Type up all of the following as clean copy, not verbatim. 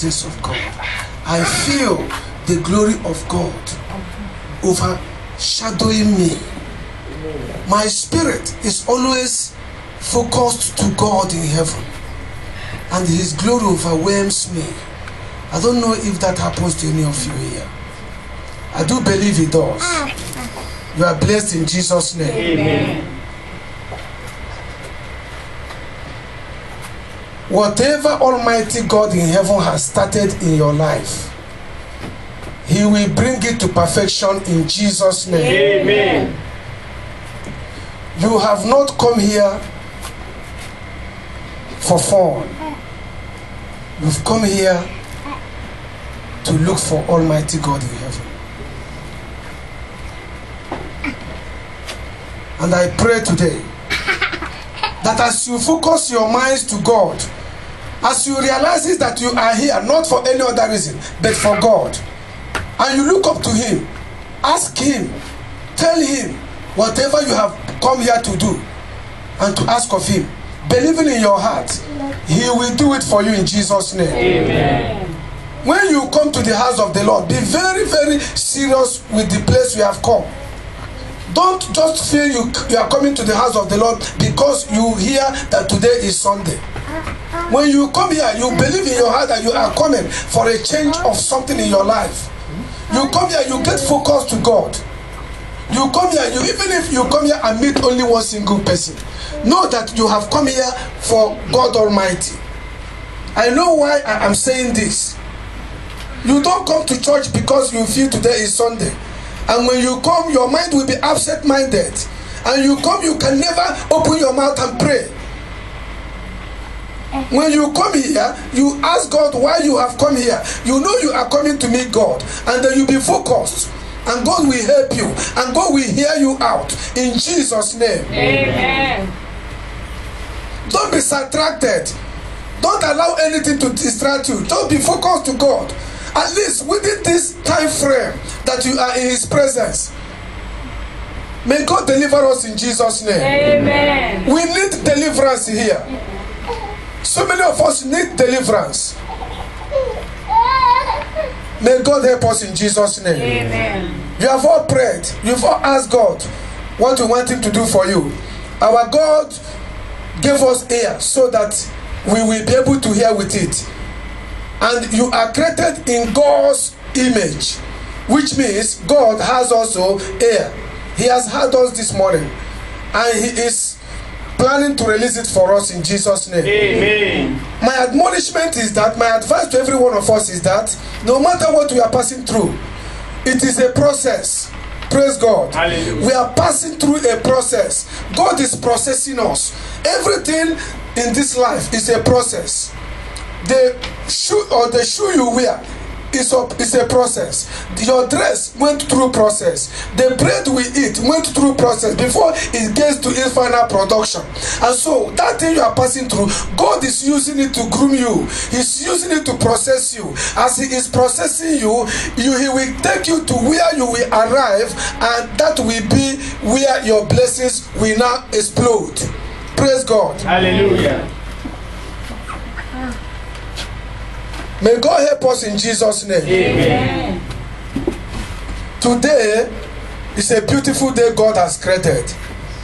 presence of God. I feel the glory of God overshadowing me. My spirit is always focused to God in heaven, and His glory overwhelms me. I don't know if that happens to any of you here. I do believe it does. You are blessed in Jesus' name. Amen. Whatever Almighty God in heaven has started in your life, He will bring it to perfection in Jesus' name. Amen. You have not come here for fun. You've come here to look for Almighty God in heaven. And I pray today that as you focus your minds to God, as you realize that you are here not for any other reason but for God, and you look up to Him, ask Him, tell Him whatever you have come here to do and to ask of Him, believing in your heart, He will do it for you in Jesus' name. Amen. When you come to the house of the Lord, be very, very serious with the place you have come. Don't just feel you are coming to the house of the Lord because you hear that today is Sunday. When you come here, you believe in your heart that you are coming for a change of something in your life. You come here, you get focused to God. You come here, even if you come here and meet only one single person, know that you have come here for God Almighty. I know why I am saying this. You don't come to church because you feel today is Sunday. And when you come, your mind will be absent-minded. And you come, you can never open your mouth and pray. When you come here, you ask God why you have come here. You know you are coming to meet God. And then you be focused. And God will help you. And God will hear you out. In Jesus' name. Amen. Don't be distracted. Don't allow anything to distract you. Don't be focused to God. At least within this time frame that you are in His presence. May God deliver us in Jesus' name. Amen. We need deliverance here. So many of us need deliverance. May God help us in Jesus' name. Amen. You have all prayed. You've all asked God what you want Him to do for you. Our God gave us ear so that we will be able to hear with it. And you are created in God's image, which means God has also ear. He has heard us this morning, and He is planning to release it for us in Jesus' name. Amen. My admonishment is that, my advice to every one of us is that no matter what we are passing through, it is a process. Praise God. Hallelujah. We are passing through a process. God is processing us. Everything in this life is a process. The shoe you wear is a process. Your dress went through process. The bread we eat went through process before it gets to its final production. And so that thing you are passing through, God is using it to groom you. He's using it to process you. As He is processing you, He will take you to where you will arrive, and that will be where your blessings will now explode. Praise God. Hallelujah. May God help us in Jesus' name. Amen. Today is a beautiful day God has created.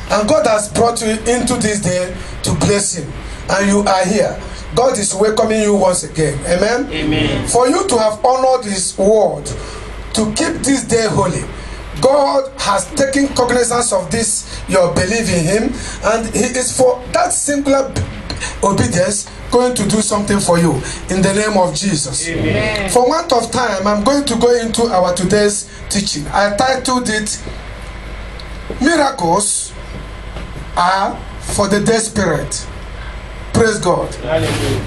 And God has brought you into this day to bless Him. And you are here. God is welcoming you once again. Amen? Amen. For you to have honored His word, to keep this day holy, God has taken cognizance of this, your belief in Him. And He is for that singular obedience going to do something for you in the name of Jesus. Amen. For want of time, I'm going to go into our today's teaching. I titled it, Miracles Are for the Desperate. Praise God. Hallelujah.